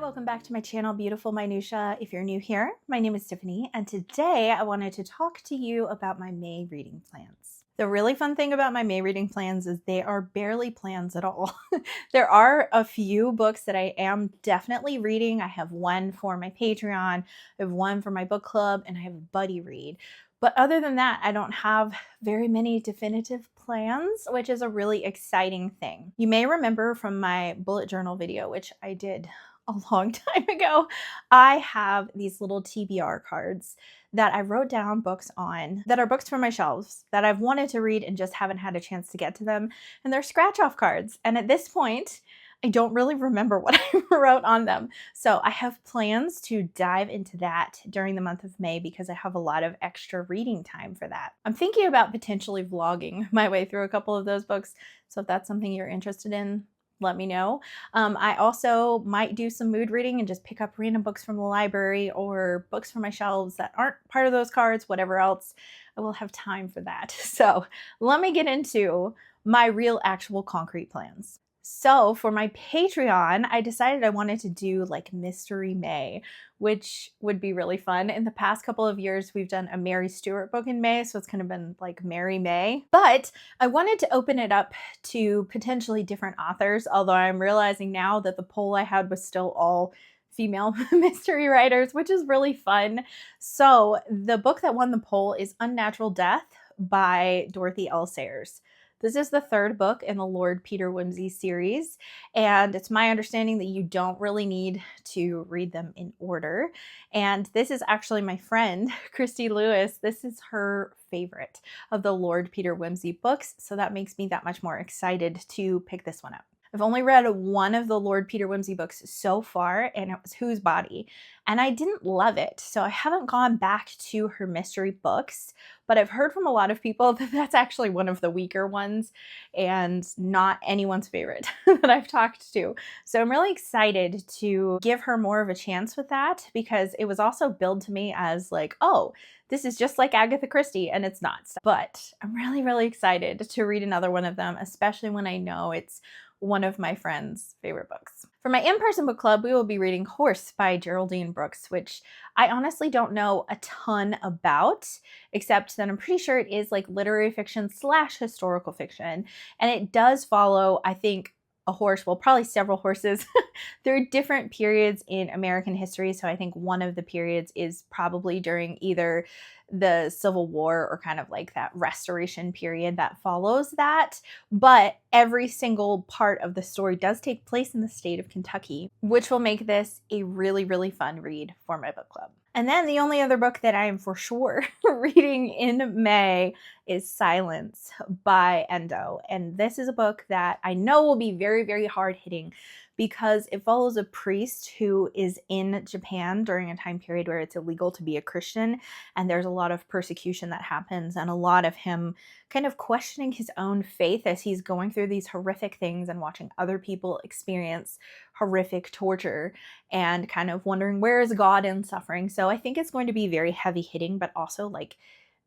Welcome back to my channel, Beautiful Minutia. If you're new here, my name is Tiffany, and today I wanted to talk to you about my May reading plans. The really fun thing about my May reading plans is they are barely plans at all. There are a few books that I am definitely reading. I have one for my Patreon, I have one for my book club, and I have a buddy read. But other than that, I don't have very many definitive plans, which is a really exciting thing. You may remember from my bullet journal video, which I did a long time ago, I have these little TBR cards that I wrote down books on that are books from my shelves that I've wanted to read and just haven't had a chance to get to them. And they're scratch off cards. And at this point, I don't really remember what I wrote on them. So I have plans to dive into that during the month of May because I have a lot of extra reading time for that. I'm thinking about potentially vlogging my way through a couple of those books. So if that's something you're interested in, let me know. I also might do some mood reading and just pick up random books from the library or books from my shelves that aren't part of those cards, whatever else. I will have time for that. So let me get into my real, actual, concrete plans. So for my Patreon, I decided I wanted to do like Mystery May, which would be really fun. In the past couple of years, we've done a Mary Stewart book in May, so it's kind of been like Mary May. But I wanted to open it up to potentially different authors, although I'm realizing now that the poll I had was still all female mystery writers, which is really fun. So the book that won the poll is Unnatural Death by Dorothy L. Sayers. This is the third book in the Lord Peter Wimsey series, and it's my understanding that you don't really need to read them in order. And this is actually my friend, Christy Lewis. This is her favorite of the Lord Peter Wimsey books, so that makes me that much more excited to pick this one up. I've only read one of the Lord Peter Wimsey books so far, and it was Whose Body? And I didn't love it, so I haven't gone back to her mystery books, but I've heard from a lot of people that that's actually one of the weaker ones and not anyone's favorite that I've talked to. So I'm really excited to give her more of a chance with that because it was also billed to me as like, oh, this is just like Agatha Christie, and it's not. But I'm really, really excited to read another one of them, especially when I know it's one of my friend's favorite books. For my in-person book club, we will be reading Horse by Geraldine Brooks, which I honestly don't know a ton about, except that I'm pretty sure it is like literary fiction / historical fiction. And it does follow, I think, a horse, well, probably several horses through different periods in American history. So I think one of the periods is probably during either the Civil War or kind of like that Restoration period that follows that. But every single part of the story does take place in the state of Kentucky, which will make this a really, really fun read for my book club. And then the only other book that I am for sure reading in May is Silence by Endo. And this is a book that I know will be very, very hard hitting because it follows a priest who is in Japan during a time period where it's illegal to be a Christian. And there's a lot of persecution that happens and a lot of him kind of questioning his own faith as he's going through these horrific things and watching other people experience horrific torture and kind of wondering, where is God in suffering? So I think it's going to be very heavy hitting, but also like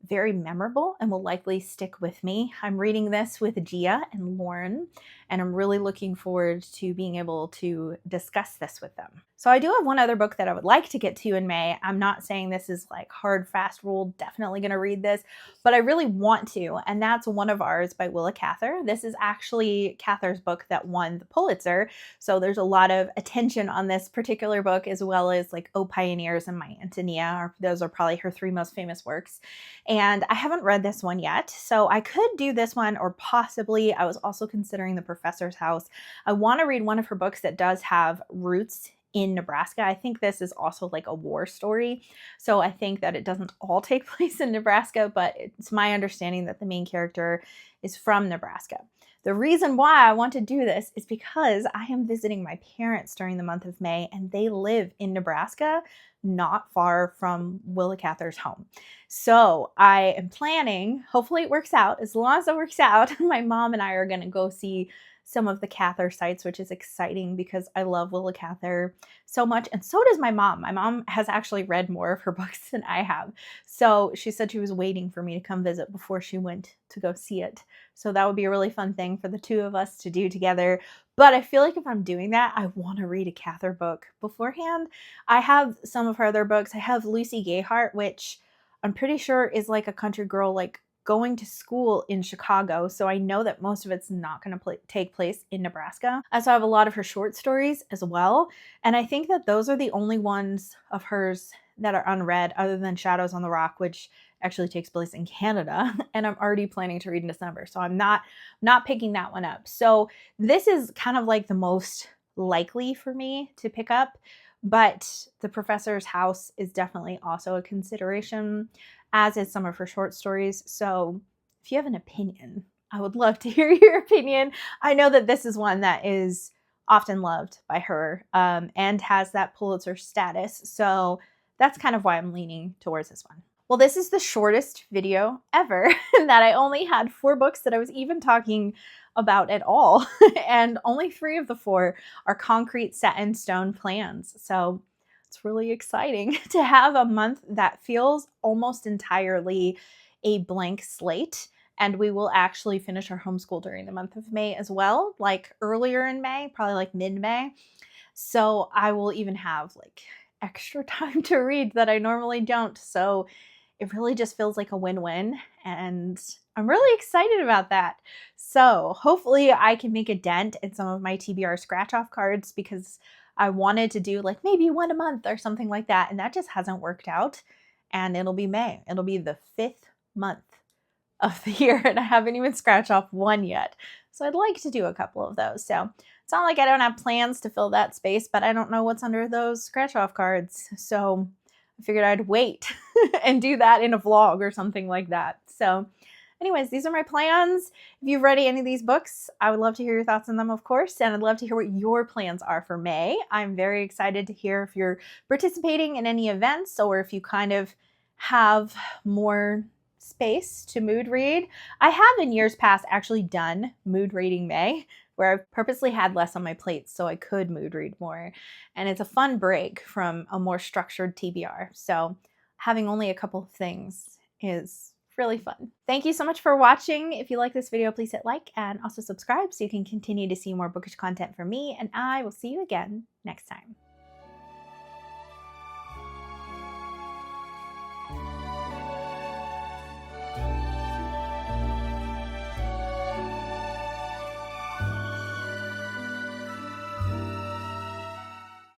very memorable and will likely stick with me. I'm reading this with Gia and Lauren, and I'm really looking forward to being able to discuss this with them. So I do have one other book that I would like to get to in May. I'm not saying this is like hard, fast rule, definitely going to read this, but I really want to, and that's One of Ours by Willa Cather. This is actually Cather's book that won the Pulitzer, so there's a lot of attention on this particular book, as well as like Oh Pioneers and My Antonia. Those are probably her three most famous works. And I haven't read this one yet, so I could do this one, or possibly I was also considering The Professor's House. I want to read one of her books that does have roots in Nebraska. I think this is also like a war story, so I think that it doesn't all take place in Nebraska, but it's my understanding that the main character is from Nebraska. The reason why I want to do this is because I am visiting my parents during the month of May, and they live in Nebraska, not far from Willa Cather's home. So I am planning, hopefully it works out, as long as it works out, my mom and I are going to go see some of the Cather sites, which is exciting because I love Willa Cather so much. And so does my mom. My mom has actually read more of her books than I have. So she said she was waiting for me to come visit before she went to go see it. So that would be a really fun thing for the two of us to do together. But I feel like if I'm doing that, I want to read a Cather book beforehand. I have some of her other books. I have Lucy Gayheart, which I'm pretty sure is like a country girl, like going to school in Chicago. So I know that most of it's not going to take place in Nebraska. I also have a lot of her short stories as well. And I think that those are the only ones of hers that are unread other than Shadows on the Rock, which actually takes place in Canada, and I'm already planning to read in December. So I'm not picking that one up. So this is kind of like the most likely for me to pick up, but The Professor's House is definitely also a consideration, as is some of her short stories. So if you have an opinion, I would love to hear your opinion. I know that this is one that is often loved by her and has that Pulitzer status. So that's kind of why I'm leaning towards this one. Well, this is the shortest video ever that I only had 4 books that I was even talking about at all. And only 3 of the 4 are concrete set in stone plans. So it's really exciting to have a month that feels almost entirely a blank slate. And we will actually finish our homeschool during the month of May as well, like earlier in May, probably like mid-May. So I will even have like extra time to read that I normally don't. So it really just feels like a win-win, and I'm really excited about that. So hopefully I can make a dent in some of my TBR scratch-off cards, because I wanted to do like maybe 1 a month or something like that, and that just hasn't worked out. And it'll be May. It'll be the 5th month of the year, and I haven't even scratched off 1 yet. So I'd like to do a couple of those. So it's not like I don't have plans to fill that space, but I don't know what's under those scratch-off cards. So I figured I'd wait and do that in a vlog or something like that. So anyways, these are my plans. If you've read any of these books, I would love to hear your thoughts on them, of course, and I'd love to hear what your plans are for May. I'm very excited to hear if you're participating in any events, or if you kind of have more space to mood read. I have in years past actually done mood reading May, where I've purposely had less on my plate so I could mood read more. And it's a fun break from a more structured TBR. So having only a couple of things is really fun. Thank you so much for watching. If you like this video, please hit like and also subscribe so you can continue to see more bookish content from me, and I will see you again next time.